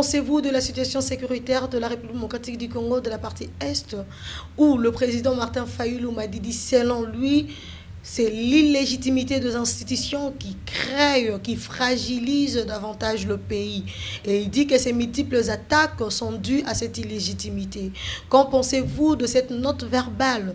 pensez-vous de la situation sécuritaire de la République démocratique du Congo de la partie Est, où le président Martin Fayulu m'a dit, selon lui, c'est l'illégitimité des institutions qui crée, qui fragilise davantage le pays. Et il dit que ces multiples attaques sont dues à cette illégitimité. Qu'en pensez-vous de cette note verbale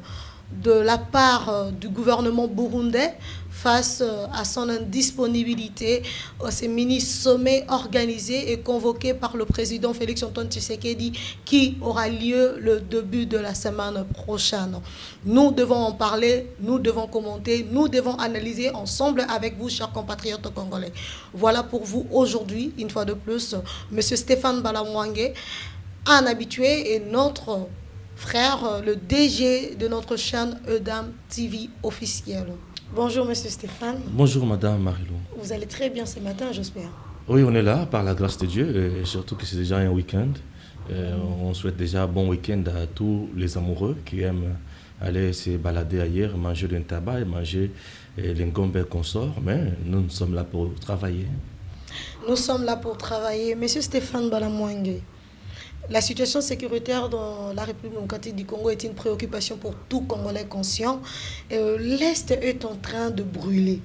de la part du gouvernement burundais face à son indisponibilité à ces mini-sommets organisés et convoqués par le président Félix-Antoine Tshisekedi qui aura lieu le début de la semaine prochaine. Nous devons en parler, nous devons commenter, nous devons analyser ensemble avec vous, chers compatriotes congolais. Voilà pour vous aujourd'hui, une fois de plus, M. Stéphane Balamwangé, un habitué et notre frère, le DG de notre chaîne EDAM TV officielle. Bonjour Monsieur Stéphane. Bonjour Madame Marilou. Vous allez très bien ce matin, j'espère. Oui, on est là par la grâce de Dieu, et surtout que c'est déjà un week-end. On souhaite déjà un bon week-end à tous les amoureux qui aiment aller se balader ailleurs, manger du tabac et manger les ngombe consorts, mais nous sommes là pour travailler. Nous sommes là pour travailler. Monsieur Stéphane Balamwangé, la situation sécuritaire dans la République démocratique du Congo est une préoccupation pour tout Congolais conscient. L'Est est en train de brûler.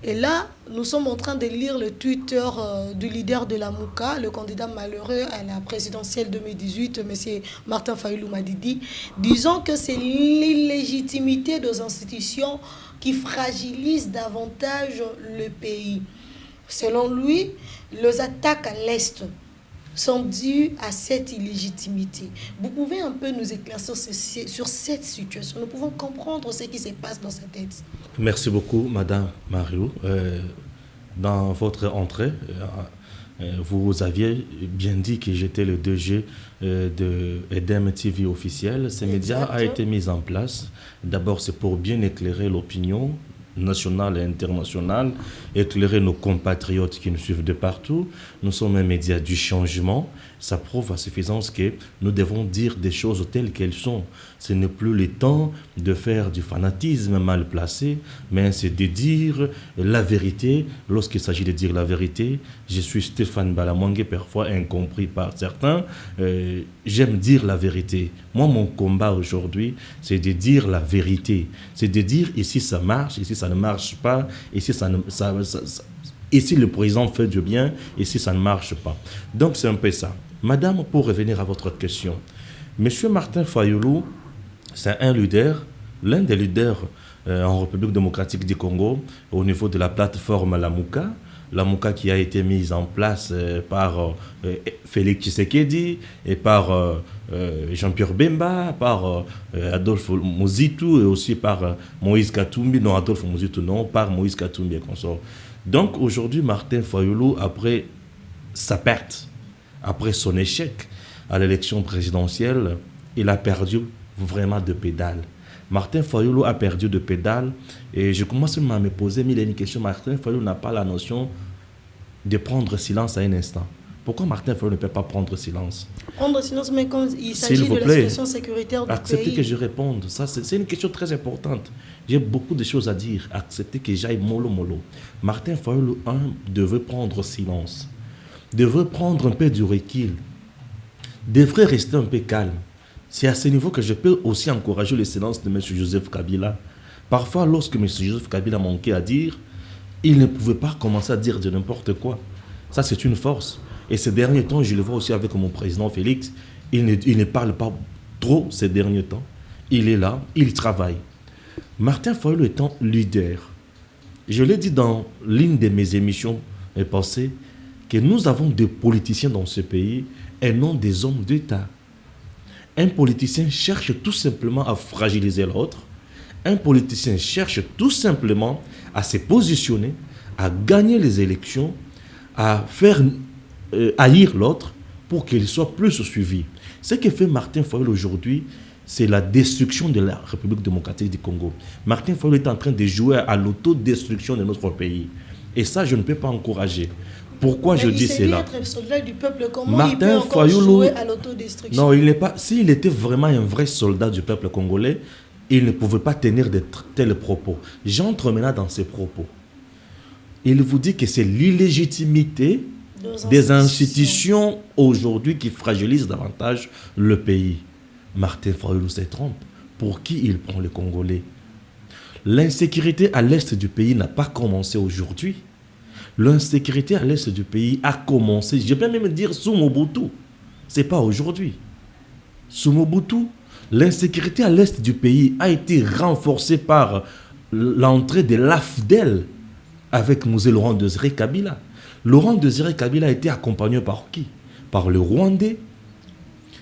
Et là, nous sommes en train de lire le Twitter du leader de la Mouka, le candidat malheureux à la présidentielle 2018, M. Martin Fayulu Madidi, disant que c'est l'illégitimité des institutions qui fragilise davantage le pays. Selon lui, les attaques à l'Est sont dues à cette illégitimité. Vous pouvez un peu nous éclaircir sur cette situation. Nous pouvons comprendre ce qui se passe dans sa tête. Merci beaucoup, Madame Mario. Dans votre entrée, vous aviez bien dit que j'étais le DG de EDAM TV officiel. Ce média a été mis en place. D'abord, c'est pour bien éclairer l'opinion nationale et internationale, éclairer nos compatriotes qui nous suivent de partout. Nous sommes un média du changement. Ça prouve à suffisance que nous devons dire des choses telles qu'elles sont. Ce n'est plus le temps de faire du fanatisme mal placé, mais c'est de dire la vérité. Lorsqu'il s'agit de dire la vérité, je suis Stéphane Balamwangé, parfois incompris par certains. J'aime dire la vérité. Moi, mon combat aujourd'hui, c'est de dire la vérité. C'est de dire ici ça marche, ici ça ne marche pas, ici ici le président fait du bien, ici ça ne marche pas. Donc c'est un peu ça. Madame, pour revenir à votre question, Monsieur Martin Fayulu, c'est un leader, l'un des leaders en République démocratique du Congo au niveau de la plateforme La Mouka qui a été mise en place par Félix Tshisekedi et par Jean-Pierre Bemba, par Adolphe Muzitu et aussi par Moïse Katumbi, non Adolphe Muzitu non, par Moïse Katumbi et consort. Donc aujourd'hui, Martin Fayulu, après sa perte, après son échec à l'élection présidentielle, il a perdu vraiment de pédales. Martin Fayulu a perdu de pédales et je commence à me poser mille et une questions. Martin Fayulu n'a pas la notion de prendre silence à un instant. Pourquoi Martin Fayulu ne peut pas prendre silence? Prendre silence, mais quand il s'agit de la situation sécuritaire du acceptez pays... que je réponde. Ça, c'est une question très importante. J'ai beaucoup de choses à dire. Acceptez que j'aille mollo. Martin Fayulu, devait prendre silence. Devrait prendre un peu du recul. Devrait rester un peu calme. C'est à ce niveau que je peux aussi encourager le silence de M. Joseph Kabila. Parfois, lorsque M. Joseph Kabila manquait à dire, il ne pouvait pas commencer à dire de n'importe quoi. Ça, c'est une force. Et ces derniers temps, je le vois aussi avec mon président Félix, il ne parle pas trop ces derniers temps. Il est là, il travaille. Martin Fayulu étant leader, je l'ai dit dans l'une de mes émissions passées, que nous avons des politiciens dans ce pays et non des hommes d'État. Un politicien cherche tout simplement à fragiliser l'autre. Un politicien cherche tout simplement à se positionner, à gagner les élections, à faire haïr l'autre pour qu'il soit plus suivi. Ce que fait Martin Fayulu aujourd'hui, c'est la destruction de la République démocratique du Congo. Martin Fayulu est en train de jouer à l'autodestruction de notre pays. Et ça, je ne peux pas encourager. Pourquoi je dis cela? Martin Fayulu, à l'autodestruction? Non, il n'est pas. S'il était vraiment un vrai soldat du peuple congolais, il ne pouvait pas tenir de tels propos. J'entre maintenant dans ces propos. Il vous dit que c'est l'illégitimité des institutions aujourd'hui qui fragilisent davantage le pays. Martin Fayulu se trompe. Pour qui il prend les Congolais? L'insécurité à l'est du pays n'a pas commencé aujourd'hui. L'insécurité à l'est du pays a commencé, je peux même dire sous Mobutu. Ce n'est pas aujourd'hui. Sous Mobutu, l'insécurité à l'est du pays a été renforcée par l'entrée de l'AFDEL avec Mzee Laurent Désiré Kabila. Laurent Désiré Kabila a été accompagné par qui? Par le Rwandais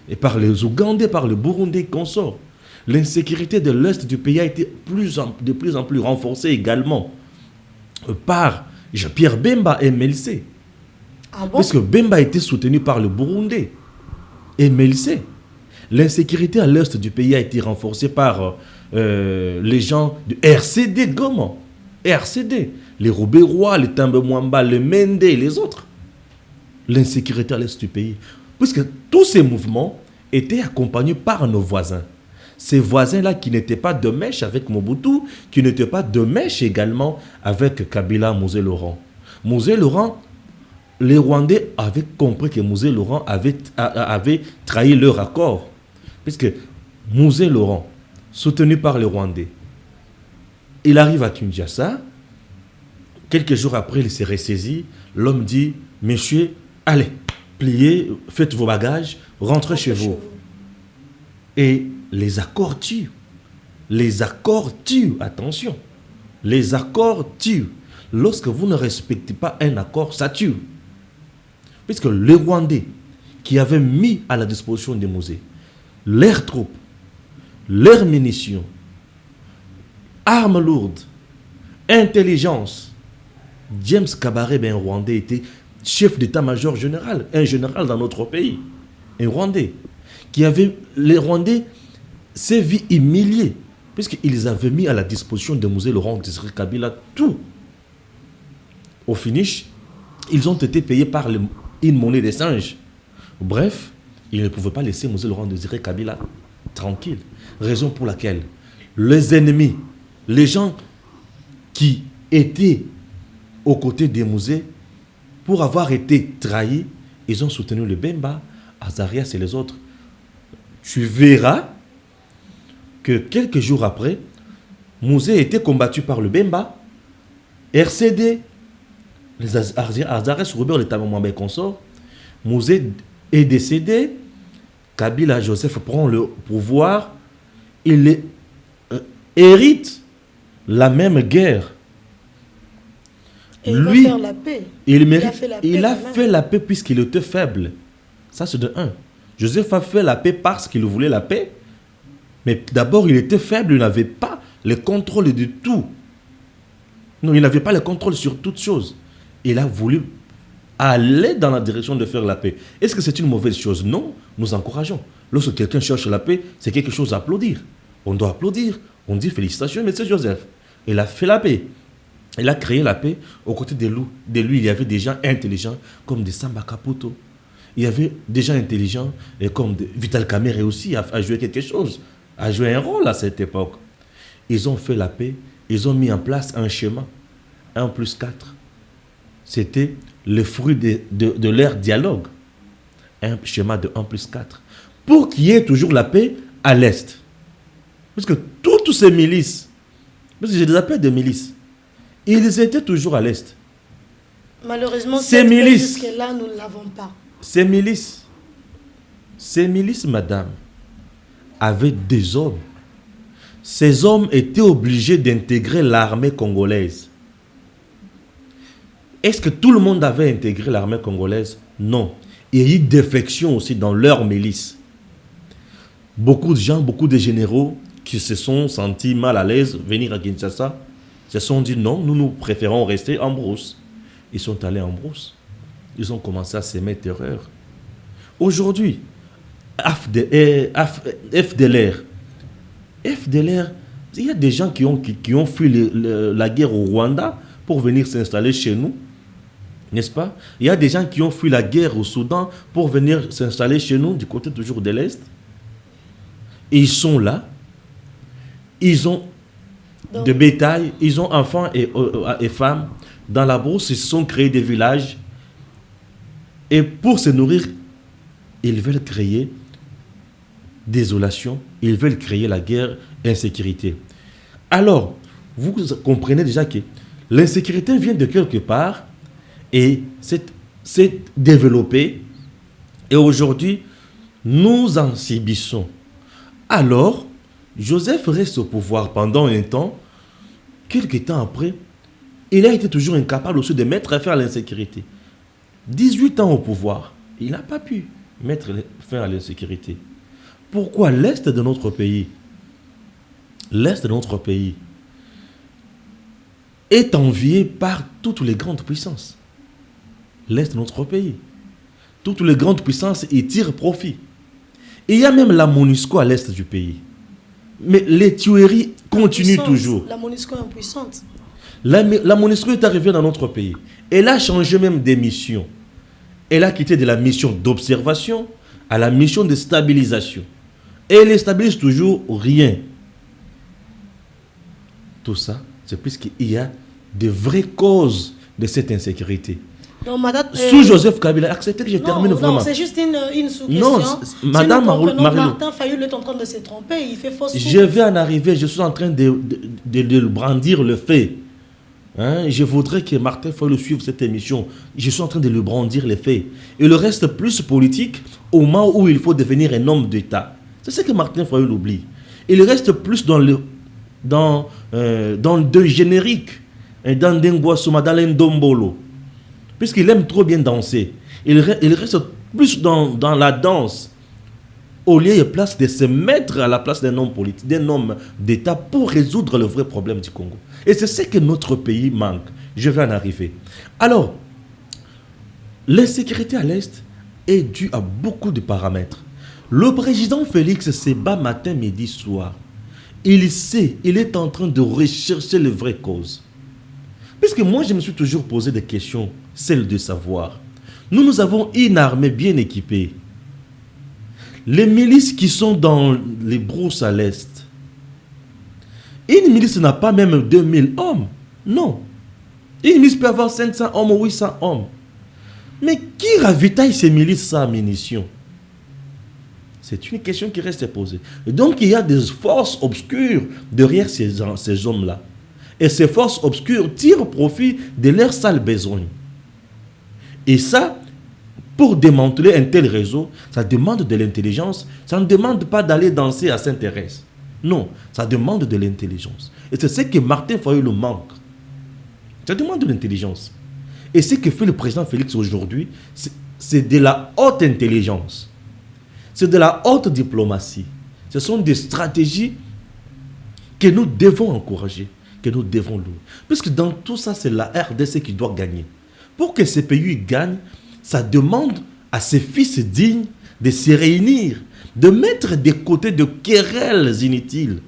et par les Ougandais, par le Burundais consorts. L'insécurité de l'Est du pays a été de plus en plus renforcée également par Pierre Bemba et MLC. Ah bon? Parce que Bemba a été soutenu par le Burundais et MLC. L'insécurité à l'Est du pays a été renforcée par les gens de RCD Goma. RCD. Les Robérois, les Tambemwamba, les Mende et les autres. L'insécurité à l'Est du pays. Puisque tous ces mouvements étaient accompagnés par nos voisins. Ces voisins-là qui n'étaient pas de mèche avec Mobutu, qui n'étaient pas de mèche également avec Kabila, Mzee Laurent. Mzee Laurent, les Rwandais avaient compris que Mzee Laurent avait trahi leur accord. Puisque Mzee Laurent, soutenu par les Rwandais, il arrive à Kinshasa. Quelques jours après, il s'est ressaisi. L'homme dit, monsieur, allez, pliez, faites vos bagages, rentrez chez vous. Et les accords tuent. Les accords tuent, attention. Les accords tuent. Lorsque vous ne respectez pas un accord, ça tue. Puisque les Rwandais, qui avaient mis à la disposition des musées leurs troupes, leurs munitions, armes lourdes, intelligence, James Kabarebe, un Rwandais, était chef d'état-major général, un général dans notre pays, un Rwandais, les Rwandais s'est vu humiliés, puisqu'ils avaient mis à la disposition de Mzee Laurent Désiré Kabila tout. Au finish, ils ont été payés par une monnaie des singes. Bref, ils ne pouvaient pas laisser Mzee Laurent Désiré Kabila tranquille. Raison pour laquelle les ennemis, les gens qui étaient aux côtés des Mzee, pour avoir été trahis, ils ont soutenu le Bemba, Azarias et les autres. Tu verras que quelques jours après, Mzee était combattu par le Bemba, RCD, les Azarias, Robert, les Tambemwamba et consorts. Mzee est décédé, Kabila Joseph prend le pouvoir, il hérite la même guerre. Et lui, il va faire la paix. Il a fait la paix puisqu'il était faible. Ça, c'est de un. Joseph a fait la paix parce qu'il voulait la paix. Mais d'abord, il était faible, il n'avait pas le contrôle de tout. Non, il n'avait pas le contrôle sur toutes choses. Il a voulu aller dans la direction de faire la paix. Est-ce que c'est une mauvaise chose? Non, nous encourageons. Lorsque quelqu'un cherche la paix, c'est quelque chose à applaudir. On doit applaudir. On dit félicitations, monsieur Joseph. Il a fait la paix. Il a créé la paix. Aux côtés de lui, il y avait des gens intelligents comme des Samba Kaputo. Il y avait des gens intelligents et comme Vital Kamerhe aussi a joué quelque chose, a joué un rôle à cette époque. Ils ont fait la paix. Ils ont mis en place un schéma. 1+4. C'était le fruit de leur dialogue. Un schéma de 1+4. Pour qu'il y ait toujours la paix à l'Est. Parce que toutes ces milices, parce que je les appelle des milices, ils étaient toujours à l'Est. Malheureusement, ces milices, jusque-là, nous ne l'avons pas. Ces milices, madame, avaient des hommes. Ces hommes étaient obligés d'intégrer l'armée congolaise. Est-ce que tout le monde avait intégré l'armée congolaise? Non. Il y a eu défection aussi dans leur milice. Beaucoup de gens, beaucoup de généraux qui se sont sentis mal à l'aise venir à Kinshasa se sont dit non, nous préférons rester en brousse. Ils sont allés en brousse. Ils ont commencé à s'aimer terreur. Aujourd'hui, FDLR, il y a des gens qui ont fui la guerre au Rwanda pour venir s'installer chez nous. N'est-ce pas? Il y a des gens qui ont fui la guerre au Soudan pour venir s'installer chez nous, du côté toujours de l'Est. Et ils sont là. Ils ont de bétail, ils ont enfants et femmes. Dans la brousse, ils se sont créés des villages. Et pour se nourrir, ils veulent créer désolation, ils veulent créer la guerre et l'insécurité. Alors, vous comprenez déjà que l'insécurité vient de quelque part et s'est développée. Et aujourd'hui, nous en subissons. Alors, Joseph reste au pouvoir pendant un temps. Quelques temps après, il a été toujours incapable aussi de mettre fin à l'insécurité. 18 ans au pouvoir, il n'a pas pu mettre fin à l'insécurité. Pourquoi l'Est de notre pays, est envié par toutes les grandes puissances. L'Est de notre pays. Toutes les grandes puissances y tirent profit. Et il y a même la MONUSCO à l'Est du pays. Mais les tueries continuent toujours. La MONUSCO est impuissante. La MONUSCO est arrivée dans notre pays. Elle a changé même des missions. Elle a quitté de la mission d'observation à la mission de stabilisation. Et elle ne stabilise toujours rien. Tout ça, c'est puisqu'il y a de vraies causes de cette insécurité. Non, madame, sous Joseph Kabila, acceptez que je termine vraiment. Non, c'est juste une sous-question. Non, madame Marilou, Martin Fayulu est en train de se tromper, il fait fausse je vais en arriver, je suis en train de brandir le fait. Hein? Je voudrais que Martin Fayulu suive cette émission. Je suis en train de lui brandir les faits. Il reste plus politique au moment où il faut devenir un homme d'État. C'est ce que Martin Fayulu oublie. Il reste plus dans le générique, dans Dengwasuma, dans l'Ndombolo. Puisqu'il aime trop bien danser. Il reste plus dans la danse. Au lieu et place de se mettre à la place d'un homme politique, d'un homme d'État pour résoudre le vrai problème du Congo. Et c'est ce que notre pays manque. Je vais en arriver. Alors, l'insécurité à l'Est est due à beaucoup de paramètres. Le président Félix se bat matin, midi, soir. Il sait, il est en train de rechercher les vraies causes. Puisque moi, je me suis toujours posé des questions, celle de savoir. Nous avons une armée bien équipée. Les milices qui sont dans les brousses à l'Est, une milice n'a pas même 2000 hommes. Non. Une milice peut avoir 500 hommes ou 800 hommes. Mais qui ravitaille ces milices sans munitions? C'est une question qui reste posée. Et donc, il y a des forces obscures derrière ces hommes-là. Et ces forces obscures tirent profit de leurs sales besoins. Et ça, pour démanteler un tel réseau, ça demande de l'intelligence. Ça ne demande pas d'aller danser à Sainte-Thérèse. Non, ça demande de l'intelligence. Et c'est ce que Martin Fayulu manque. Ça demande de l'intelligence. Et ce que fait le président Félix aujourd'hui, c'est de la haute intelligence. C'est de la haute diplomatie. Ce sont des stratégies que nous devons encourager, que nous devons louer. Puisque dans tout ça, c'est la RDC qui doit gagner. Pour que ce pays gagne, ça demande à ses fils dignes de se réunir, de mettre de côté de querelles inutiles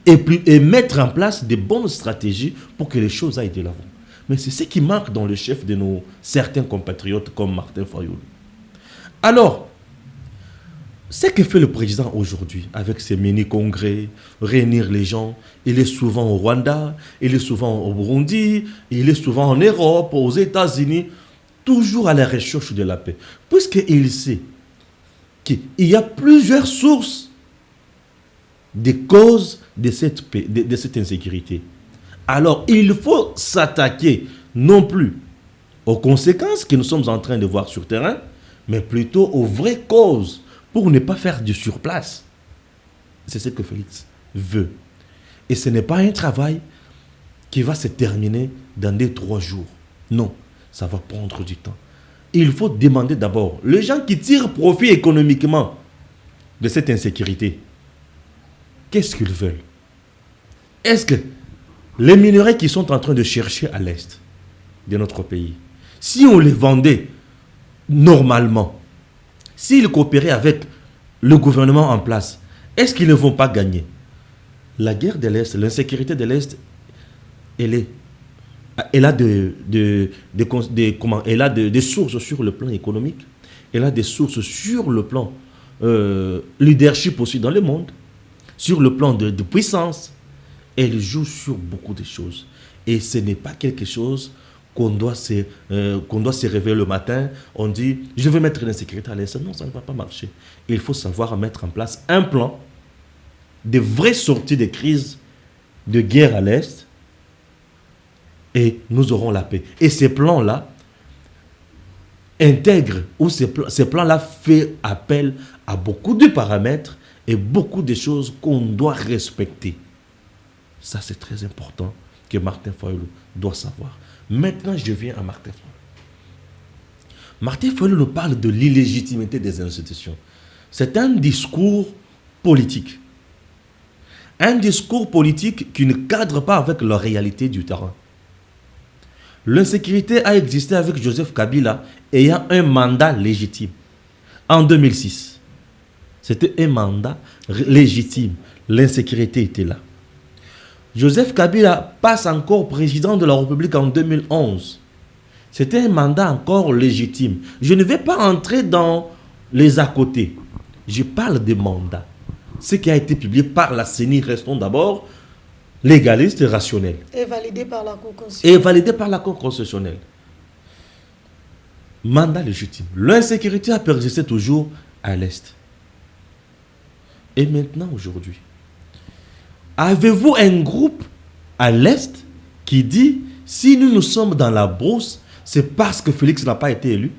et mettre en place de bonnes stratégies pour que les choses aillent de l'avant. Mais c'est ce qui manque dans le chef de nos certains compatriotes comme Martin Fayulu. Alors, ce que fait le président aujourd'hui avec ses mini-congrès, réunir les gens, il est souvent au Rwanda, il est souvent au Burundi, il est souvent en Europe, aux États-Unis, toujours à la recherche de la paix. Puisqu'il sait qu'il y a plusieurs sources des causes de cette paix, de cette insécurité. Alors, il faut s'attaquer non plus aux conséquences que nous sommes en train de voir sur le terrain, mais plutôt aux vraies causes pour ne pas faire du surplace. C'est ce que Félix veut. Et ce n'est pas un travail qui va se terminer dans 2-3 jours. Non, ça va prendre du temps. Il faut demander d'abord, les gens qui tirent profit économiquement de cette insécurité, qu'est-ce qu'ils veulent? Est-ce que les minerais qui sont en train de chercher à l'est de notre pays, si on les vendait normalement, s'ils coopéraient avec le gouvernement en place, est-ce qu'ils ne vont pas gagner? La guerre de l'Est, l'insécurité de l'Est, elle a des sources sur le plan économique, elle a des sources sur le plan leadership aussi dans le monde, sur le plan de puissance. Elle joue sur beaucoup de choses. Et ce n'est pas quelque chose qu'on doit se réveiller le matin, on dit, je vais mettre l'insécurité à l'Est. Non, ça ne va pas marcher. Il faut savoir mettre en place un plan de vraies sorties de crise, de guerre à l'Est, et nous aurons la paix. Et ces plans-là intègrent, ou ces plans-là font appel à beaucoup de paramètres et beaucoup de choses qu'on doit respecter. Ça, c'est très important que Martin Fayulu doit savoir. Maintenant, je viens à Martin Fayulu. Martin Fayulu nous parle de l'illégitimité des institutions. C'est un discours politique. Un discours politique qui ne cadre pas avec la réalité du terrain. L'insécurité a existé avec Joseph Kabila ayant un mandat légitime. En 2006, c'était un mandat légitime. L'insécurité était là. Joseph Kabila passe encore président de la République en 2011. C'était un mandat encore légitime. Je ne vais pas entrer dans les à côté. Je parle des mandats. Ce qui a été publié par la CENI, restons d'abord légaliste et rationnel. Et validé par la Cour constitutionnelle. Et validé par la Cour constitutionnelle. Mandat légitime. L'insécurité a persisté toujours à l'Est. Et maintenant, aujourd'hui, avez-vous un groupe à l'Est qui dit si nous sommes dans la brousse, c'est parce que Félix n'a pas été élu?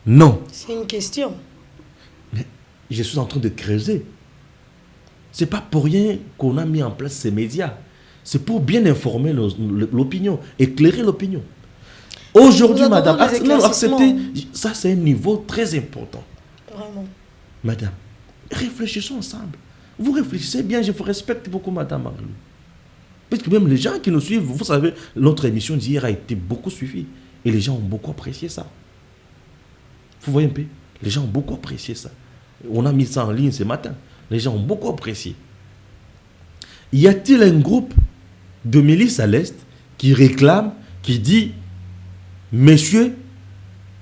Non. C'est une question. Mais je suis en train de creuser. Ce n'est pas pour rien qu'on a mis en place ces médias. C'est pour bien informer l'opinion, éclairer l'opinion. Aujourd'hui, madame, acceptez, ça c'est un niveau très important. Vraiment. Madame, réfléchissons ensemble. Vous réfléchissez bien, je vous respecte beaucoup, madame Marilou. Parce que même les gens qui nous suivent, vous savez, notre émission d'hier a été beaucoup suivie. Et les gens ont beaucoup apprécié ça. Vous voyez un peu? Les gens ont beaucoup apprécié ça. On a mis ça en ligne ce matin. Les gens ont beaucoup apprécié. Y a-t-il un groupe de milices à l'Est qui réclame, qui dit, messieurs,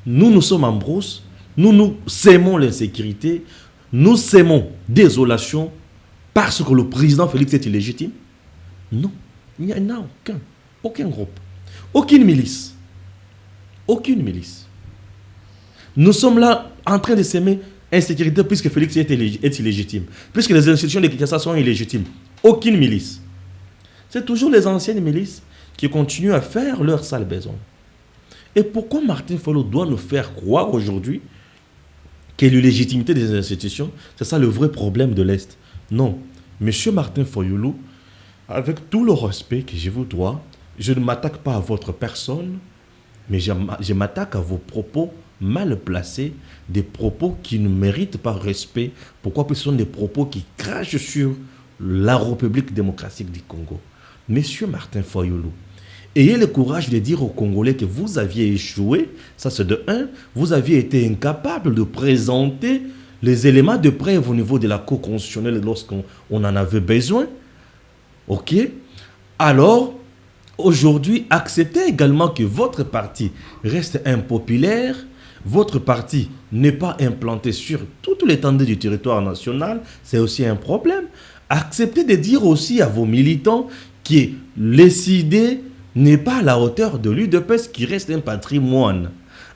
nous sommes en brousse, nous sémons l'insécurité, nous sémons désolation parce que le président Félix est illégitime? Non, il n'y en a aucun groupe, aucune milice. Aucune milice. Nous sommes là en train de s'aimer insécurité puisque Félix est illégitime, puisque les institutions de Kinshasa sont illégitimes. Aucune milice. C'est toujours les anciennes milices qui continuent à faire leur sale besoin. Et pourquoi Martin Fayulu doit nous faire croire aujourd'hui que l'illégitimité des institutions, c'est ça le vrai problème de l'Est? Non. Monsieur Martin Fayulu, avec tout le respect que je vous dois, je ne m'attaque pas à votre personne, mais je m'attaque à vos propos mal placés, des propos qui ne méritent pas respect. Pourquoi? Parce que ce sont des propos qui crachent sur la République démocratique du Congo. Monsieur Martin Fayulu, ayez le courage de dire aux Congolais que vous aviez échoué, ça c'est de un, vous aviez été incapable de présenter les éléments de preuve au niveau de la Cour constitutionnelle lorsqu'on en avait besoin. Ok? Alors, aujourd'hui, acceptez également que votre parti reste impopulaire, votre parti n'est pas implanté sur toute l'étendue du territoire national, c'est aussi un problème. Acceptez de dire aussi à vos militants que l'ECD n'est pas à la hauteur de l'UDPS qui reste un patrimoine.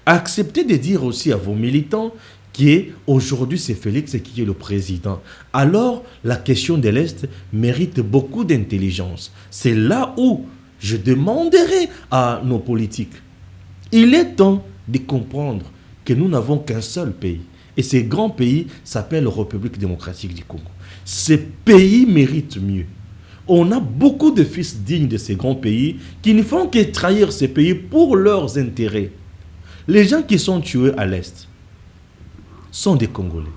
Acceptez de dire aussi à vos militants qu'aujourd'hui c'est Félix qui est le président. Alors la question de l'Est mérite beaucoup d'intelligence. C'est là où je demanderai à nos politiques. Il est temps de comprendre que nous n'avons qu'un seul pays. Et ce grand pays s'appelle République démocratique du Congo. Ce pays mérite mieux. On a beaucoup de fils dignes de ces grands pays qui ne font que trahir ces pays pour leurs intérêts. Les gens qui sont tués à l'Est sont des Congolais.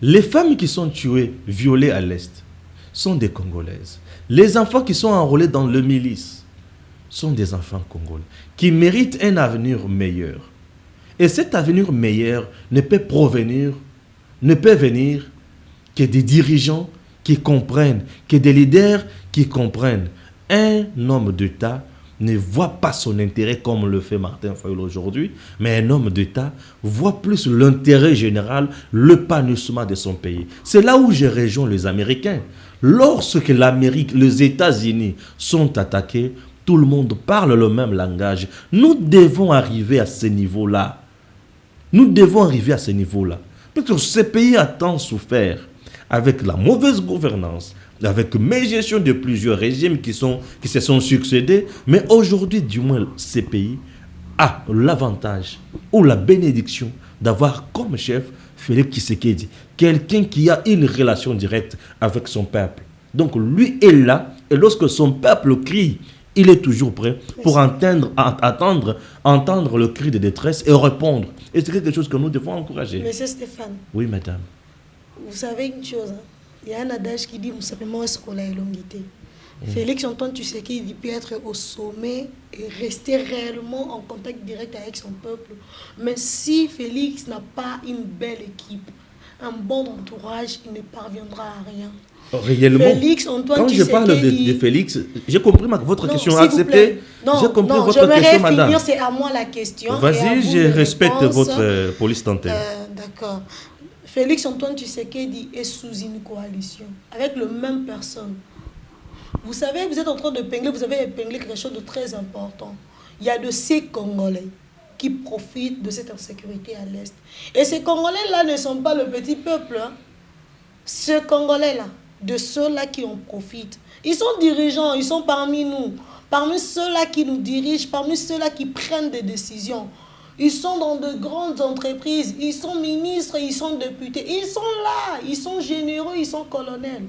Les femmes qui sont tuées, violées à l'Est sont des Congolaises. Les enfants qui sont enrôlés dans le milice sont des enfants congolais qui méritent un avenir meilleur. Et cet avenir meilleur ne peut venir que des dirigeants qui comprennent, que des leaders qui comprennent. Un homme d'État ne voit pas son intérêt comme le fait Martin Fayulu aujourd'hui, mais un homme d'État voit plus l'intérêt général, l'épanouissement de son pays. C'est là où je rejoins les Américains. Lorsque l'Amérique, les États-Unis sont attaqués, tout le monde parle le même langage. Nous devons arriver à ce niveau-là. Nous devons arriver à ce niveau-là. Parce que ce pays a tant souffert avec la mauvaise gouvernance, avec mes gestions de plusieurs régimes qui se sont succédés. Mais aujourd'hui, du moins, ce pays a l'avantage ou la bénédiction d'avoir comme chef Félix Tshisekedi, quelqu'un qui a une relation directe avec son peuple. Donc lui est là, et lorsque son peuple crie, il est toujours prêt pour entendre le cri de détresse et répondre. Et c'est quelque chose que nous devons encourager. Monsieur Stéphane. Oui, madame. Vous savez une chose, hein? Il y a un adage qui dit simplement est-ce qu'on a élongité. Félix Antoine Tshisekedi peut être au sommet et rester réellement en contact direct avec son peuple. Mais si Félix n'a pas une belle équipe, un bon entourage, il ne parviendra à rien. Réellement, Félix Antoine quand je parle de Félix, j'ai compris votre question. Acceptez. J'ai compris votre question, madame. Finir, c'est à moi la question. Vas-y, je respecte votre police dentaire. D'accord. Félix Antoine Tshisekedi est sous une coalition avec le même personne. Vous savez, vous êtes en train de pingler, vous avez épinglé quelque chose de très important. Il y a de ces Congolais qui profitent de cette insécurité à l'Est. Et ces Congolais-là ne sont pas le petit peuple. Hein. Ces Congolais-là, de ceux-là qui en profitent. Ils sont dirigeants, ils sont parmi nous. Parmi ceux-là qui nous dirigent, parmi ceux-là qui prennent des décisions. Ils sont dans de grandes entreprises, ils sont ministres, ils sont députés. Ils sont là, ils sont généraux, ils sont colonels.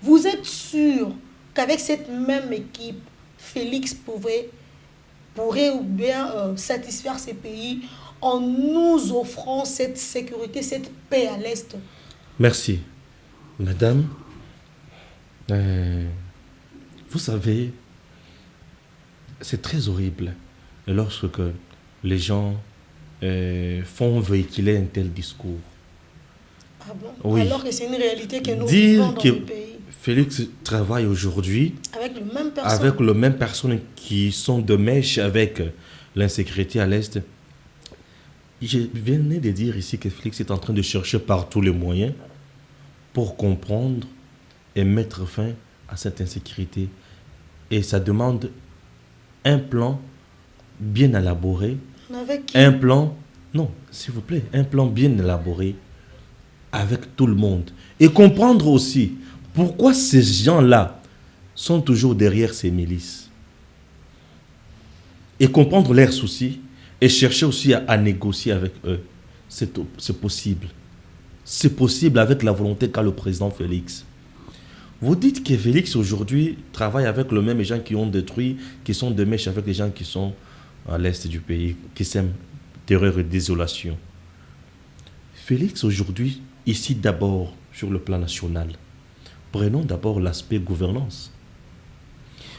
Vous êtes sûr qu'avec cette même équipe, Félix pourrait ou bien satisfaire ces pays en nous offrant cette sécurité, cette paix à l'Est? Merci. Madame, vous savez, c'est très horrible lorsque les gens font véhiculer un tel discours. Ah bon? Oui. Alors que c'est une réalité que nous vivons dans le pays. Félix travaille aujourd'hui avec le même personnes qui sont de mèche avec l'insécurité à l'Est. Je venais de dire ici que Félix est en train de chercher par tous les moyens pour comprendre et mettre fin à cette insécurité. Et ça demande un plan bien élaboré. Avec qui? Un plan, non, s'il vous plaît, un plan bien élaboré avec tout le monde. Et comprendre aussi pourquoi ces gens-là sont toujours derrière ces milices. Et comprendre leurs soucis et chercher aussi à négocier avec eux. C'est possible. C'est possible avec la volonté qu'a le président Félix. Vous dites que Félix aujourd'hui travaille avec les mêmes gens qui ont détruit, qui sont de mèche avec les gens qui sont à l'est du pays, qui sèment terreur et désolation. Félix aujourd'hui, ici d'abord sur le plan national, prenons d'abord l'aspect gouvernance.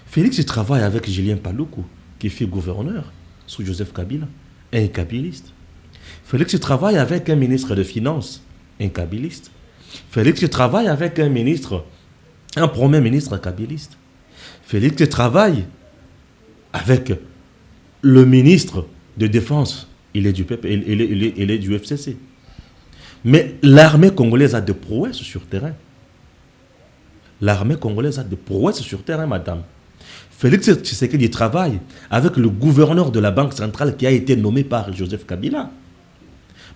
Félix travaille avec Julien Paluku, qui fut gouverneur sous Joseph Kabila, un kabiliste. Félix travaille avec un ministre de Finances, un kabiliste. Félix travaille avec un premier ministre kabiliste. Félix travaille avec le ministre de Défense. Il est du peuple, il est du FCC. Mais l'armée congolaise a des prouesses sur terrain. L'armée congolaise a des prouesses sur terrain, madame. Félix Tshisekedi travaille avec le gouverneur de la Banque centrale qui a été nommé par Joseph Kabila.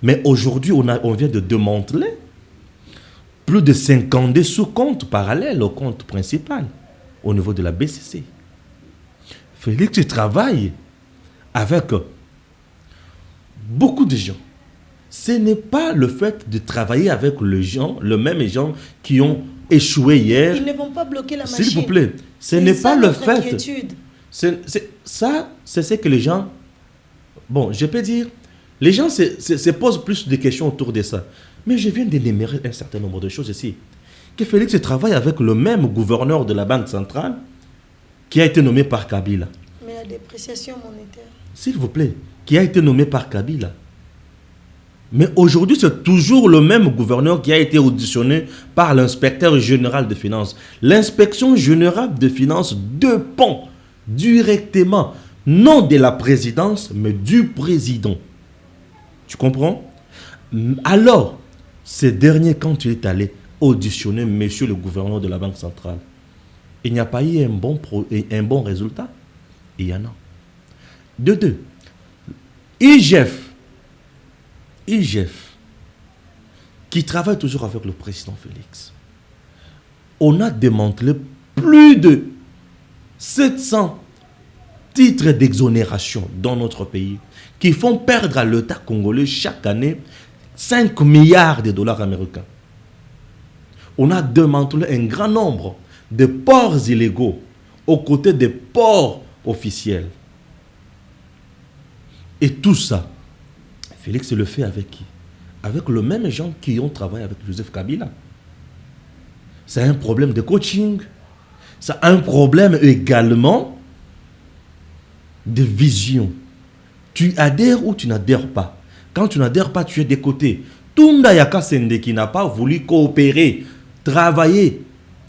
Mais aujourd'hui, on vient de démanteler plus de 50 sous-comptes parallèles au compte principal au niveau de la BCC. Félix travaille avec beaucoup de gens. Ce n'est pas le fait de travailler avec le même gens qui ont échoué hier. Ils ne vont pas bloquer la machine. S'il vous plaît, ce n'est pas le fait. Inquiétude. Ça, c'est ce que les gens... Bon, je peux dire, les gens se posent plus de questions autour de ça. Mais je viens d'énumérer un certain nombre de choses ici. Que Félix travaille avec le même gouverneur de la Banque centrale qui a été nommé par Kabila. Mais la dépréciation monétaire. S'il vous plaît, qui a été nommé par Kabila. Mais aujourd'hui, c'est toujours le même gouverneur qui a été auditionné par l'inspecteur général des finances. L'inspection générale des finances dépend directement, non de la présidence, mais du président. Tu comprends? Alors, ce dernier, quand il est allé auditionner monsieur le gouverneur de la Banque centrale, il n'y a pas eu un bon résultat. Il y en a. De deux, IGF, qui travaille toujours avec le président Félix, on a démantelé plus de 700 titres d'exonération dans notre pays qui font perdre à l'État congolais chaque année 5 milliards de dollars américains. On a démantelé un grand nombre de ports illégaux aux côtés des ports officiels. Et tout ça, Félix le fait avec qui? Avec le même gens qui ont travaillé avec Joseph Kabila. C'est un problème de coaching. C'est un problème également de vision. Tu adhères ou tu n'adhères pas. Quand tu n'adhères pas, tu es des côtés. Tunda Yaka Sende qui n'a pas voulu coopérer, travailler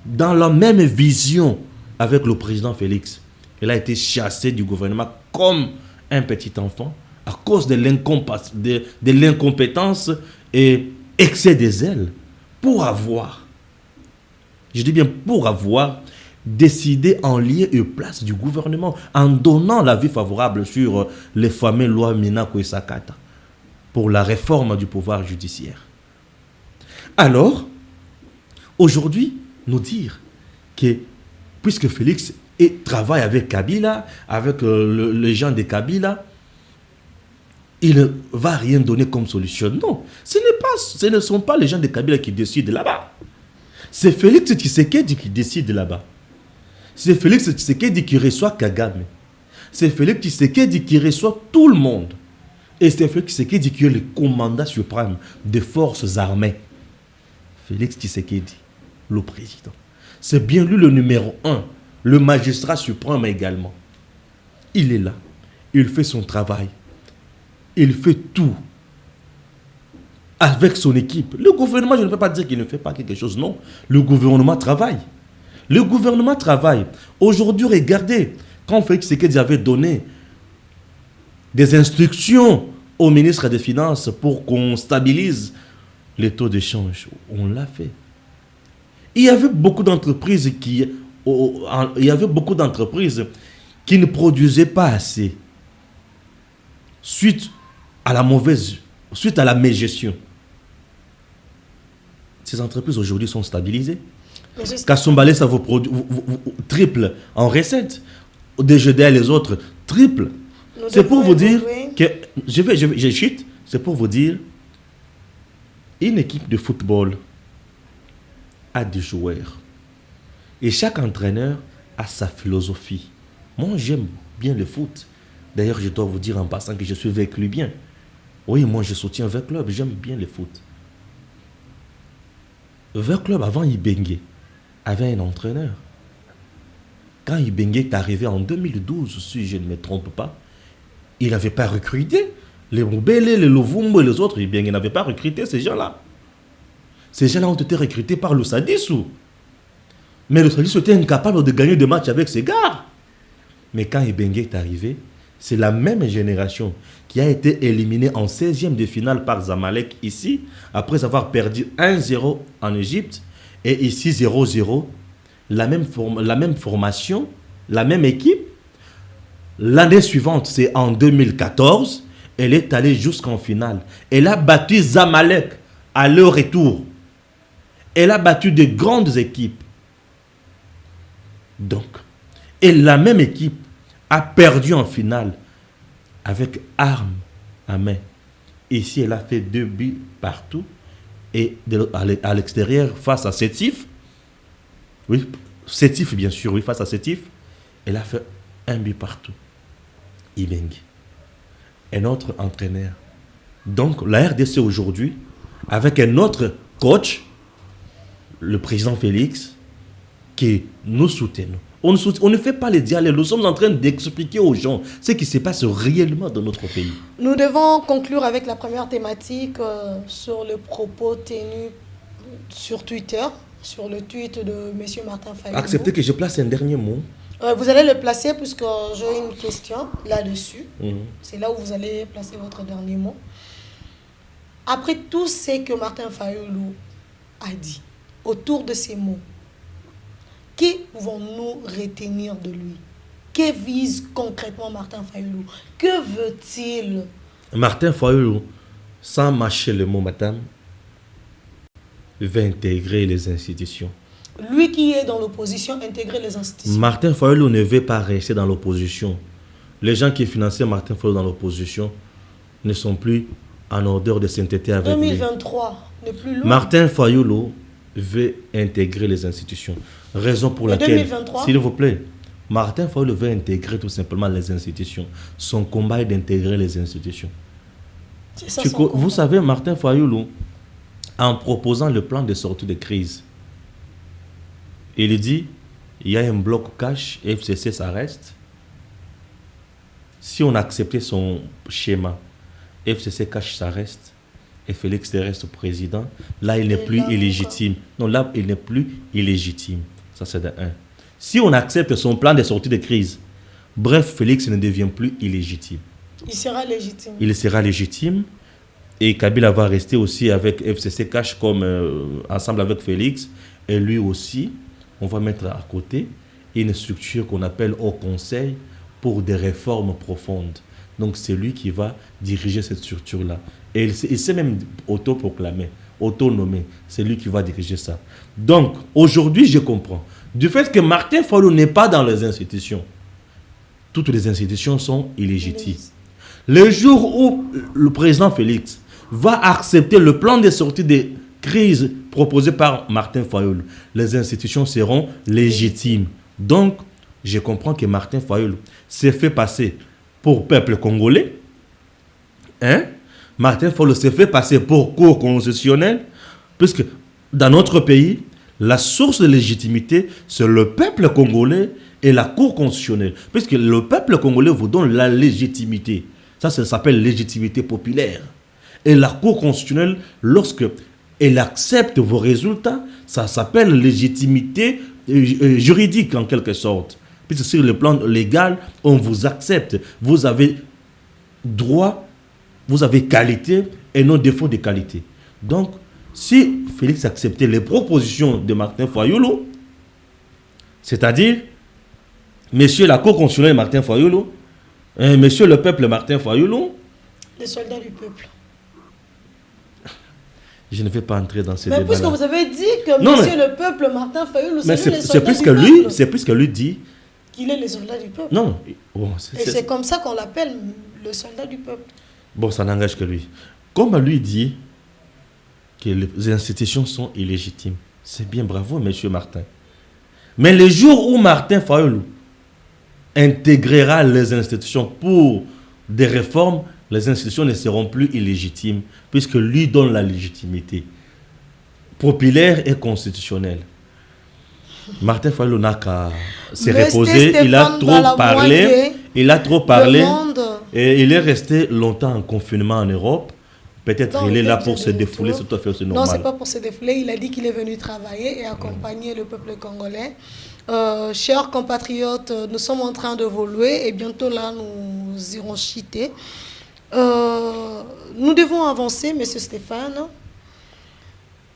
dans la même vision avec le président Félix. Il a été chassé du gouvernement comme un petit enfant à cause de l'incompétence et excès des ailes pour avoir, je dis bien pour avoir, décidé en lieu et place du gouvernement en donnant l'avis favorable sur les fameuses lois Minako et Sakata pour la réforme du pouvoir judiciaire. Alors, aujourd'hui, nous dire que puisque Félix travaille avec Kabila, avec les gens de Kabila, il ne va rien donner comme solution. Non, ce ne sont pas les gens de Kabila qui décident là-bas. C'est Félix Tshisekedi qui décide là-bas. C'est Félix Tshisekedi qui reçoit Kagame. C'est Félix Tshisekedi qui reçoit tout le monde. Et c'est Félix Tshisekedi qui est le commandant suprême des forces armées. Félix Tshisekedi, le président. C'est bien lui le numéro 1, le magistrat suprême également. Il est là, il fait son travail. Il fait tout avec son équipe. Le gouvernement, je ne peux pas dire qu'il ne fait pas quelque chose, non. Le gouvernement travaille. Le gouvernement travaille. Aujourd'hui, regardez, quand Félix Tshisekedi avait donné des instructions au ministre des Finances pour qu'on stabilise les taux d'échange, on l'a fait. Il y avait beaucoup d'entreprises qui ne produisaient pas assez suite à la mégestion. Ces entreprises aujourd'hui sont stabilisées. Kasumbalé, ça vous triple en recettes. DGDL, les autres, triple. C'est pour vous dire que, je chute, c'est pour vous dire, une équipe de football a des joueurs. Et chaque entraîneur a sa philosophie. Moi, j'aime bien le foot. D'ailleurs, je dois vous dire en passant que je suis vécu bien. Oui, moi, je soutiens Vert Club. J'aime bien le foot. Vert Club, avant Ibengue, avait un entraîneur. Quand Ibengue est arrivé en 2012, si je ne me trompe pas, il n'avait pas recruté. Les Moubele, les Lovumbo et les autres, Ibengue n'avait pas recruté ces gens-là. Ces gens-là ont été recrutés par le Sadissou. Mais le Sadissou était incapable de gagner des matchs avec ces gars. Mais quand Ibengue est arrivé, c'est la même génération qui a été éliminée en 16e de finale par Zamalek ici, après avoir perdu 1-0 en Égypte, et ici 0-0, la même formation, la même équipe. L'année suivante, c'est en 2014, elle est allée jusqu'en finale. Elle a battu Zamalek à leur retour. Elle a battu de grandes équipes. Donc, et la même équipe a perdu en finale avec armes à main. Ici, elle a fait 2 buts partout. Et à l'extérieur, face à Sétif, oui, Sétif bien sûr, oui, face à Sétif, elle a fait 1 but partout. Ibengue. Un autre entraîneur. Donc, la RDC aujourd'hui, avec un autre coach, le président Félix, qui nous soutenons. On ne fait pas les dialogues. Nous sommes en train d'expliquer aux gens ce qui se passe réellement dans notre pays. Nous devons conclure avec la première thématique sur le propos tenu sur Twitter, sur le tweet de M. Martin Fayulu. Acceptez que je place un dernier mot. Vous allez le placer puisque j'ai une question là-dessus. C'est là où vous allez placer votre dernier mot. Après tout ce que Martin Fayulu a dit autour de ces mots, Que pouvons-nous retenir de lui? Que vise concrètement Martin Fayulu? Que veut-il? Martin Fayulu, sans mâcher le mot, madame, veut intégrer les institutions. Lui qui est dans l'opposition, intégrer les institutions. Martin Fayulu ne veut pas rester dans l'opposition. Les gens qui finançaient Martin Fayulu dans l'opposition ne sont plus en odeur de sainteté avec 2023 n'est plus loin. Martin Fayulu veut intégrer les institutions. Raison pour laquelle, s'il vous plaît, Martin Fayulu veut intégrer tout simplement les institutions. Son combat est d'intégrer les institutions. C'est ça, Vous savez, Martin Fayulu, en proposant le plan de sortie de crise, il dit, il y a un bloc cash, FCC, ça reste. Si on acceptait son schéma, FCC cash, ça reste. Et Félix reste président. Là, il n'est plus illégitime. Non, là, il n'est plus illégitime. Ça, c'est de un. Si on accepte son plan de sortie de crise, bref, Félix ne devient plus illégitime. Il sera légitime. Il sera légitime. Et Kabila va rester aussi avec FCC cash comme ensemble avec Félix. Et lui aussi, on va mettre à côté une structure qu'on appelle Haut Conseil pour des réformes profondes. Donc c'est lui qui va diriger cette structure-là. Et il s'est même autoproclamé, autonommé. C'est lui qui va diriger ça. Donc aujourd'hui, je comprends. Du fait que Martin Fayulu n'est pas dans les institutions, toutes les institutions sont illégitimes. Le jour où le président Félix va accepter le plan de sortie des crises proposé par Martin Fayulu, les institutions seront légitimes. Donc, je comprends que Martin Fayulu s'est fait passer pour peuple congolais. Hein? Martin Fayulu s'est fait passer pour cour constitutionnelle, puisque dans notre pays, la source de légitimité, c'est le peuple congolais et la cour constitutionnelle. Puisque le peuple congolais vous donne la légitimité. Ça s'appelle légitimité populaire. Et la cour constitutionnelle, lorsque elle accepte vos résultats, ça s'appelle légitimité juridique en quelque sorte. Puisque sur le plan légal, on vous accepte. Vous avez droit, vous avez qualité et non défaut de qualité. Donc, si Félix acceptait les propositions de Martin Fayulu, c'est-à-dire, monsieur la cour constitutionnelle Martin Fayulu, monsieur le peuple Martin Fayulu, les soldats du peuple. Je ne vais pas entrer dans ces débats. Mais puisque vous avez dit que monsieur le peuple Martin Fayulu, c'est plus que lui, c'est plus que lui dit qu'il est le soldat du peuple. Non. Bon, et c'est comme ça qu'on l'appelle le soldat du peuple. Bon, ça n'engage que lui. Comme lui dit que les institutions sont illégitimes, c'est bien, bravo, monsieur Martin. Mais le jour où Martin Fayulu intégrera les institutions pour des réformes, les institutions ne seront plus illégitimes, puisque lui donne la légitimité populaire et constitutionnelle. Martin Fayulu n'a qu'à se reposer, il a trop parlé, et il est resté longtemps en confinement en Europe. Peut-être il est là pour se défouler, c'est tout à fait normal. Non, ce n'est pas pour se défouler, il a dit qu'il est venu travailler et accompagner le peuple congolais. Chers compatriotes, nous sommes en train d'évoluer et bientôt là, nous irons chiter. Nous devons avancer, monsieur Stéphane.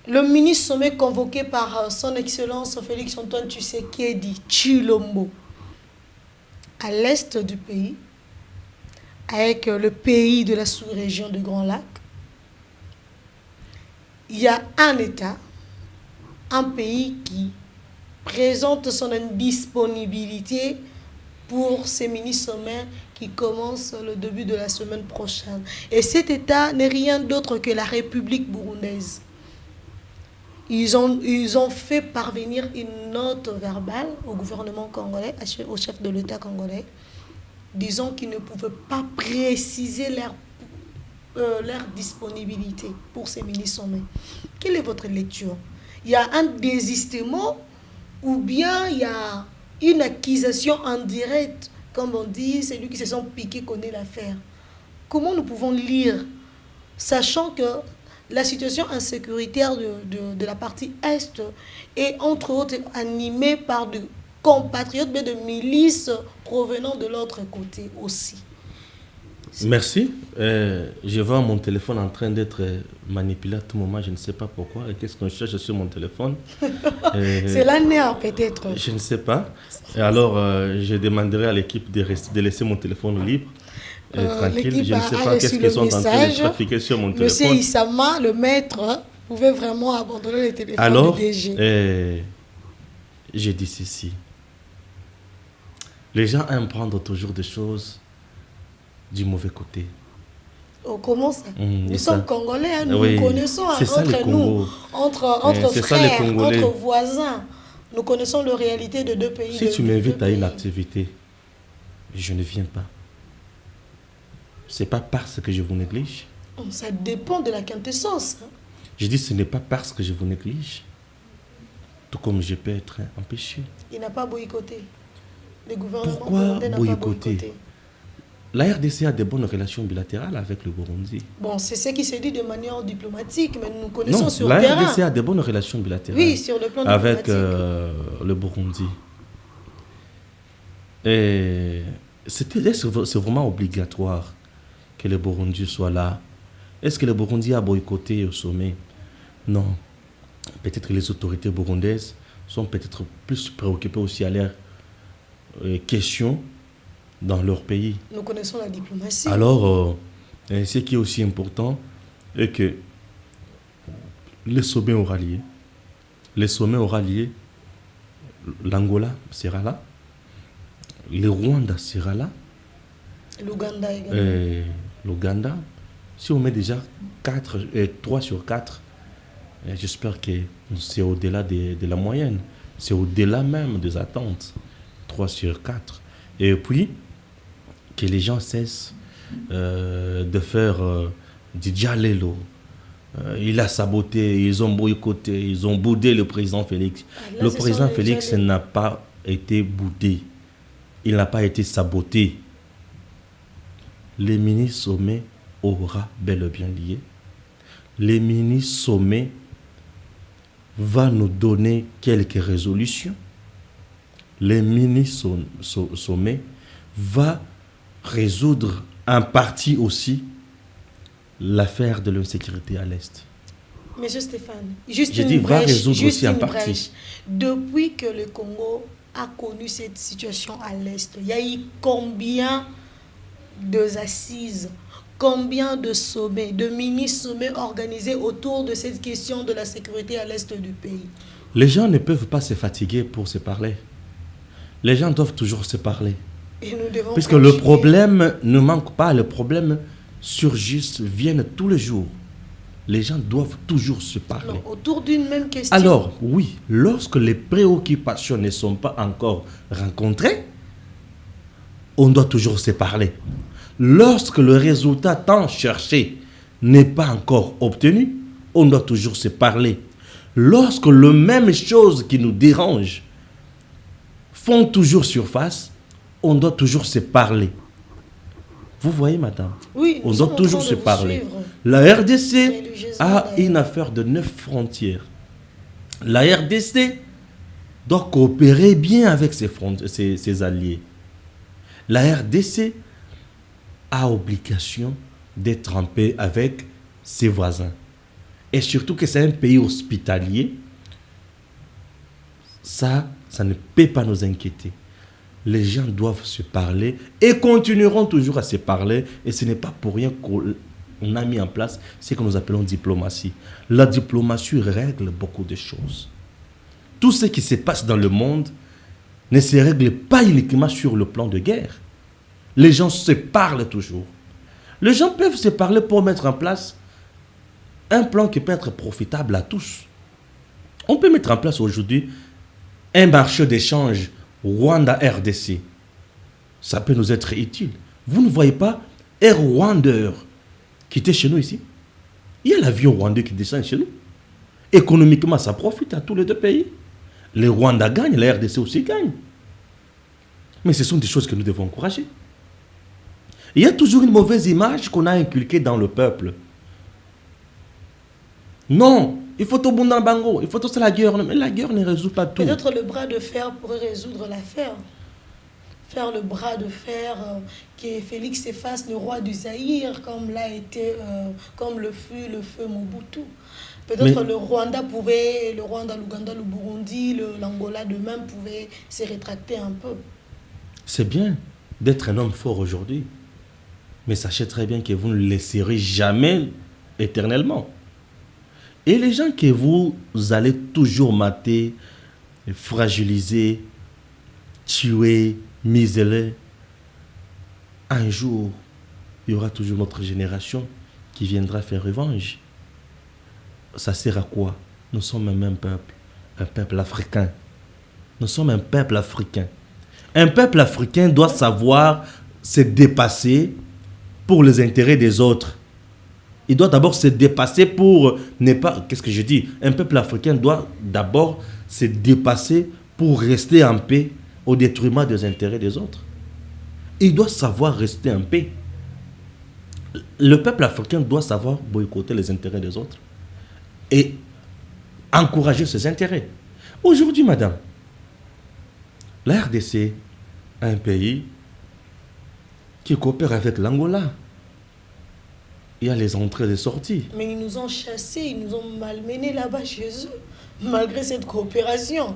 Le ministre sommet convoqué par son Excellence Félix Antoine Tshisekedi Tshilombo à l'est du pays, avec le pays de la sous-région de Grand Lac. Il y a un État, un pays qui présente son indisponibilité pour ces mini-sommets qui commencent le début de la semaine prochaine. Et cet État n'est rien d'autre que la République burundaise. Ils ont fait parvenir une note verbale au gouvernement congolais, au chef de l'État congolais, disant qu'ils ne pouvaient pas préciser leur disponibilité pour ces mini-sommets. Quelle est votre lecture? Il y a un désistement ou bien il y a une accusation indirecte, comme on dit, celui qui se sent piqué connaît l'affaire. Comment nous pouvons lire, sachant que la situation insécuritaire de la partie Est est entre autres animée par de compatriotes, mais de milices provenant de l'autre côté aussi? Merci. Je vois mon téléphone en train d'être manipulé à tout moment. Je ne sais pas pourquoi. Et qu'est-ce qu'on cherche sur mon téléphone? C'est la nerf peut-être. Je ne sais pas. Et alors, je demanderai à l'équipe de laisser mon téléphone libre. Tranquille. Je ne sais pas qu'est-ce qu'ils sont en train de trafiquer sur mon téléphone. Monsieur Issama, le maître, pouvait vraiment abandonner le téléphone alors, du DG. Je dis ceci. Les gens aiment prendre toujours des choses du mauvais côté. Oh, comment ça? Nous sommes Congolais, hein, nous oui, nous connaissons entre nous, entre frères, entre voisins. Nous connaissons la réalité de deux pays. Si tu m'invites à une activité, je ne viens pas. Ce n'est pas parce que je vous néglige. Ça dépend de la quintessence. Hein. Je dis ce n'est pas parce que je vous néglige. Tout comme je peux être empêché. Il n'a pas boycotté. Le gouvernement Pourquoi boycotter? La RDC a de bonnes relations bilatérales avec le Burundi. Bon, c'est ce qui s'est dit de manière diplomatique, mais nous connaissons sur le terrain. La RDC a de bonnes relations bilatérales sur le plan avec le Burundi. Et c'est vraiment obligatoire que le Burundi soit là. Est-ce que le Burundi a boycotté au sommet? Non. Peut-être que les autorités burundaises sont peut-être plus préoccupées aussi à leurs questions dans leur pays. Nous connaissons la diplomatie. Alors, ce qui est aussi important est que le sommet aura lieu. Le sommet aura lieu. L'Angola sera là. Le Rwanda sera là. L'Ouganda également. L'Ouganda. Si on met déjà 3 sur 4, j'espère que c'est au-delà de la moyenne. C'est au-delà même des attentes. 3 sur 4. Et puis, que les gens cessent de faire du djalelo. Il a saboté, ils ont boycotté, ils ont boudé le président Félix. Le président Félix n'a pas été boudé. Il n'a pas été saboté. Les mini-sommets aura bel et bien lié. Les mini-sommets va nous donner quelques résolutions. Les mini-sommets va résoudre en partie aussi l'affaire de l'insécurité à l'Est. Monsieur Stéphane, va résoudre aussi en partie. Depuis que le Congo a connu cette situation à l'Est, il y a eu combien d'assises, combien de sommets, de mini-sommets organisés autour de cette question de la sécurité à l'Est du pays? Les gens ne peuvent pas se fatiguer pour se parler. Les gens doivent toujours se parler. Puisque le problème ne manque pas, le problème surgit, viennent tous les jours. Les gens doivent toujours se parler. Non, autour d'une même question. Alors, oui, lorsque les préoccupations ne sont pas encore rencontrées, on doit toujours se parler. Lorsque le résultat tant cherché n'est pas encore obtenu, on doit toujours se parler. Lorsque les mêmes choses qui nous dérangent font toujours surface, on doit toujours se parler. Vous voyez, madame? Oui, on doit toujours se parler. La RDC a une affaire de 9 frontières. La RDC doit coopérer bien avec ses alliés. La RDC a obligation d'être en paix avec ses voisins. Et surtout que c'est un pays hospitalier, ça ne peut pas nous inquiéter. Les gens doivent se parler et continueront toujours à se parler. Et ce n'est pas pour rien qu'on a mis en place ce que nous appelons diplomatie. La diplomatie règle beaucoup de choses. Tout ce qui se passe dans le monde ne se règle pas uniquement sur le plan de guerre. Les gens se parlent toujours. Les gens peuvent se parler pour mettre en place un plan qui peut être profitable à tous. On peut mettre en place aujourd'hui un marché d'échange Rwanda-RDC. Ça peut nous être utile. Vous ne voyez pas Air Rwanda qui était chez nous ici? Il y a l'avion rwandais qui descend chez nous. Économiquement, ça profite à tous les deux pays. Les Rwandais gagnent, la RDC aussi gagne. Mais ce sont des choses que nous devons encourager. Il y a toujours une mauvaise image qu'on a inculquée dans le peuple. Non, il faut tout bon dans le bango, il faut tout la guerre. Mais la guerre ne résout pas tout. Peut-être le bras de fer pourrait résoudre l'affaire. faire le bras de fer, que Félix Houphouët, le roi du Zaïre, comme l'a été, comme le fut le feu Mobutu. Peut-être le Rwanda, l'Ouganda, le Burundi, l'Angola de même pouvaient se rétracter un peu. C'est bien d'être un homme fort aujourd'hui. Mais sachez très bien que vous ne le laisserez jamais éternellement. Et les gens que vous allez toujours mater, fragiliser, tuer, museler, un jour, il y aura toujours notre génération qui viendra faire revanche. Ça sert à quoi? Nous sommes un peuple africain. Nous sommes un peuple africain. Un peuple africain doit savoir se dépasser pour les intérêts des autres. Il doit d'abord se dépasser pour ne pas... Qu'est-ce que je dis? Un peuple africain doit d'abord se dépasser pour rester en paix au détriment des intérêts des autres. Il doit savoir rester en paix. Le peuple africain doit savoir boycotter les intérêts des autres et encourager ses intérêts. Aujourd'hui, madame, la RDC est un pays qui coopère avec l'Angola. Il y a les entrées et les sorties. Mais ils nous ont chassés, ils nous ont malmenés là-bas chez eux, malgré cette coopération.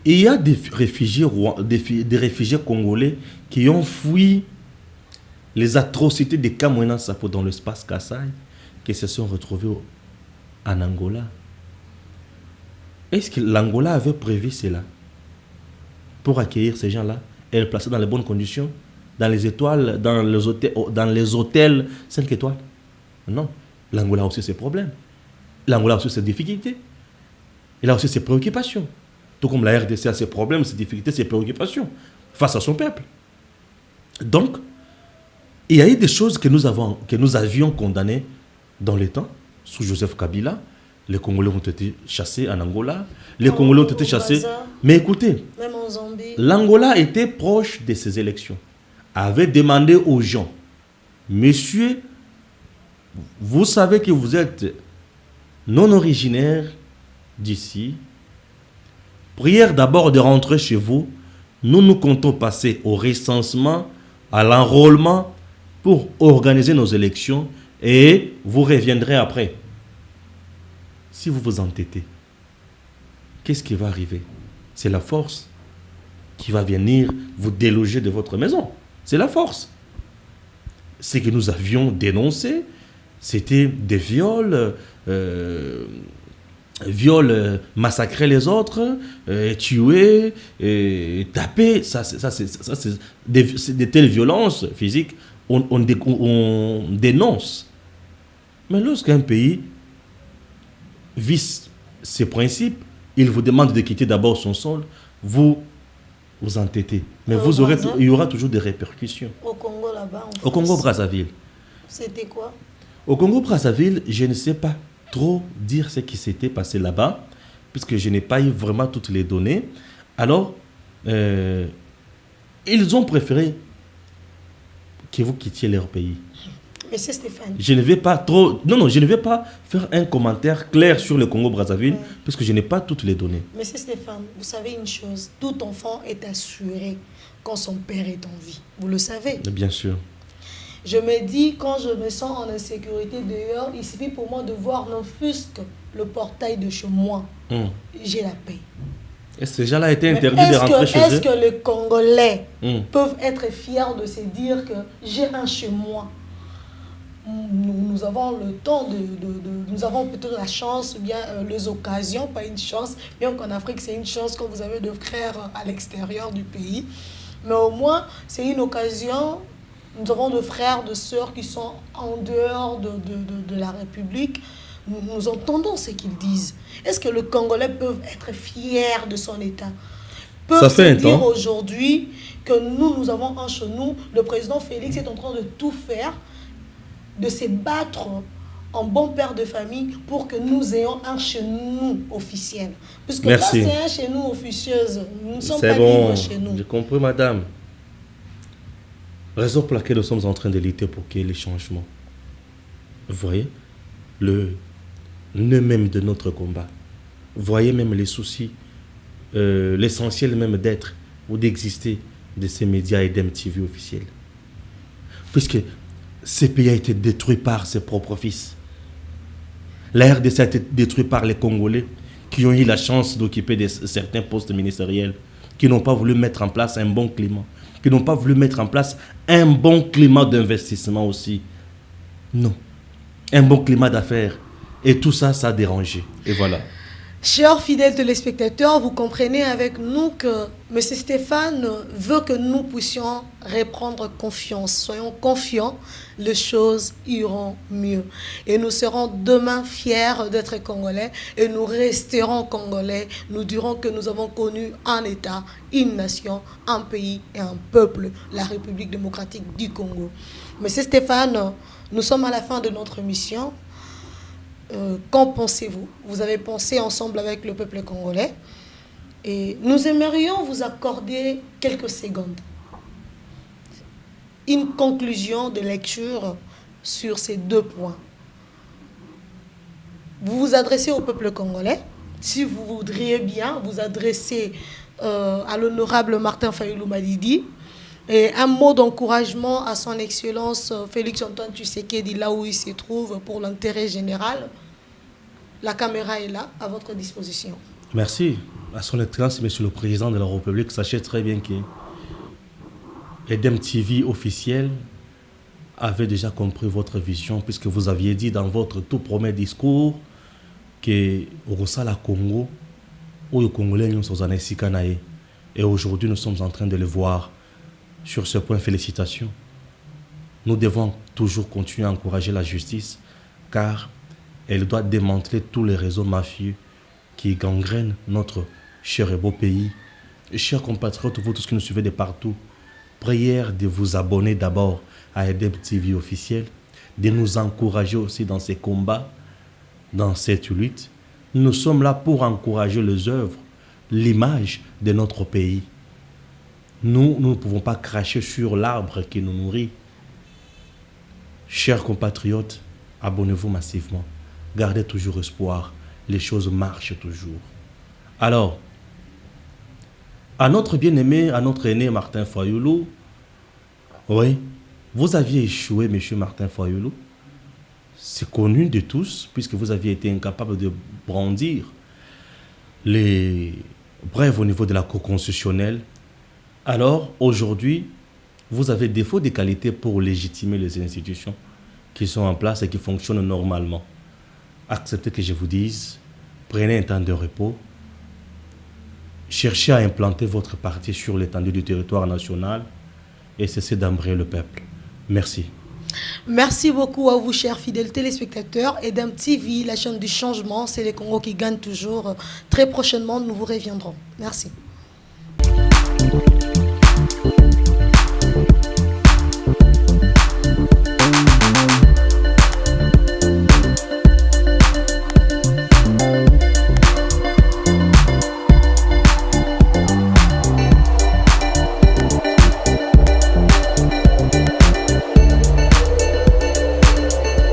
Il y a des réfugiés congolais qui ont fui les atrocités des Kamwena Sapo dans l'espace Kassai, qui se sont retrouvés en Angola. Est-ce que l'Angola avait prévu cela pour accueillir ces gens-là et les placer dans les bonnes conditions, dans les étoiles, dans les hôtels 5 étoiles? Non. L'Angola a aussi ses problèmes. L'Angola a aussi ses difficultés. Il a aussi ses préoccupations. Tout comme la RDC a ses problèmes, ses difficultés, ses préoccupations face à son peuple. Donc, il y a eu des choses que nous avions condamnées dans les temps, sous Joseph Kabila. Les Congolais ont été chassés en Angola. Les Congolais ont été chassés. Mais écoutez, l'Angola était proche de ces élections. Avait demandé aux gens, monsieur, vous savez que vous êtes non originaire d'ici. Prière d'abord de rentrer chez vous. Nous comptons passer au recensement, à l'enrôlement pour organiser nos élections et vous reviendrez après. Si vous vous entêtez, qu'est-ce qui va arriver? C'est la force qui va venir vous déloger de votre maison. C'est la force. Ce que nous avions dénoncé, c'était des viols, massacrer les autres, tuer, taper. C'est de telles violences physiques, on dénonce. Mais lorsqu'un pays vit ces principes, il vous demande de quitter d'abord son sol, vous entêtez. Mais il y aura toujours des répercussions. Au Congo là-bas, au Congo-Brazzaville. C'était quoi? Au Congo-Brazzaville, je ne sais pas trop dire ce qui s'était passé là-bas, puisque je n'ai pas eu vraiment toutes les données. Alors, ils ont préféré que vous quittiez leur pays. Mais c'est Stéphane. Je ne vais pas trop... Non, je ne vais pas faire un commentaire clair sur le Congo-Brazzaville, puisque je n'ai pas toutes les données. Mais c'est Stéphane, vous savez une chose, tout enfant est assuré quand son père est en vie. Vous le savez? Bien sûr. Je me dis, quand je me sens en insécurité dehors, il suffit pour moi de voir n'offusque le portail de chez moi. J'ai la paix. Et ces gens-là étaient interdits de rentrer chez eux? Est-ce que les Congolais peuvent être fiers de se dire que j'ai un chez moi? Nous avons le temps nous avons peut-être la chance, ou bien les occasions, pas une chance, bien qu'en Afrique c'est une chance quand vous avez des frères à l'extérieur du pays. Mais au moins, c'est une occasion. Nous avons des frères, des sœurs qui sont en dehors de la République. Nous entendons ce qu'ils disent. Est-ce que les Congolais peuvent être fiers de son État? Peuvent se dire aujourd'hui que nous avons un chez nous, le président Félix est en train de tout faire, de se battre en bon père de famille pour que nous ayons un chez nous officiel. Puisque là, c'est un chez nous officieuse. Nous ne sommes pas libres chez nous. J'ai compris, madame. Raison pour laquelle nous sommes en train de lutter pour qu'il y ait les changements. Vous voyez le nœud même de notre combat. Vous voyez même les soucis, l'essentiel même d'être ou d'exister de ces médias EDEM TV officiels. Puisque ce pays a été détruit par ses propres fils. La RDC a été détruite par les Congolais qui ont eu la chance d'occuper certains postes ministériels, qui n'ont pas voulu mettre en place un bon climat, qui n'ont pas voulu mettre en place un bon climat d'investissement aussi. Non. Un bon climat d'affaires. Et tout ça, ça a dérangé. Et voilà. Chers fidèles téléspectateurs, vous comprenez avec nous que M. Stéphane veut que nous puissions reprendre confiance. Soyons confiants, les choses iront mieux. Et nous serons demain fiers d'être Congolais et nous resterons Congolais. Nous dirons que nous avons connu un État, une nation, un pays et un peuple, la République démocratique du Congo. M. Stéphane, nous sommes à la fin de notre mission. Qu'en pensez-vous? Vous avez pensé ensemble avec le peuple congolais et nous aimerions vous accorder quelques secondes. Une conclusion de lecture sur ces 2 points. Vous vous adressez au peuple congolais. Si vous voudriez bien vous adresser à l'honorable Martin Fayulu Madidi, et un mot d'encouragement à son Excellence Félix-Antoine Tshisekedi, là où il se trouve, pour l'intérêt général. La caméra est là, à votre disposition. Merci. À son Excellence, Monsieur le Président de la République, sachez très bien que EDEM TV officiel avait déjà compris votre vision, puisque vous aviez dit dans votre tout premier discours que Rosala Congo, où les Congolais nous sommes en Essikanae. Et aujourd'hui, nous sommes en train de le voir. Sur ce point, félicitations. Nous devons toujours continuer à encourager la justice, car elle doit démanteler tous les réseaux mafieux qui gangrènent notre cher et beau pays. Et chers compatriotes, vous tous qui nous suivez de partout, prière de vous abonner d'abord à EDEM TV officiel, de nous encourager aussi dans ces combats, dans cette lutte. Nous sommes là pour encourager les œuvres, l'image de notre pays. Nous ne pouvons pas cracher sur l'arbre qui nous nourrit. Chers compatriotes, abonnez-vous massivement. Gardez toujours espoir. Les choses marchent toujours. Alors, à notre bien-aimé, à notre aîné Martin Fayulu, oui, vous aviez échoué, monsieur Martin Fayulu. C'est connu de tous, puisque vous aviez été incapable de brandir les brèves au niveau de la Cour constitutionnelle. Alors, aujourd'hui, vous avez défaut de qualité pour légitimer les institutions qui sont en place et qui fonctionnent normalement. Acceptez que je vous dise, prenez un temps de repos, cherchez à implanter votre parti sur l'étendue du territoire national et cessez d'embrouiller le peuple. Merci. Merci beaucoup à vous, chers fidèles téléspectateurs. EDEM TV, la chaîne du changement, c'est les Congos qui gagnent toujours. Très prochainement, nous vous reviendrons. Merci.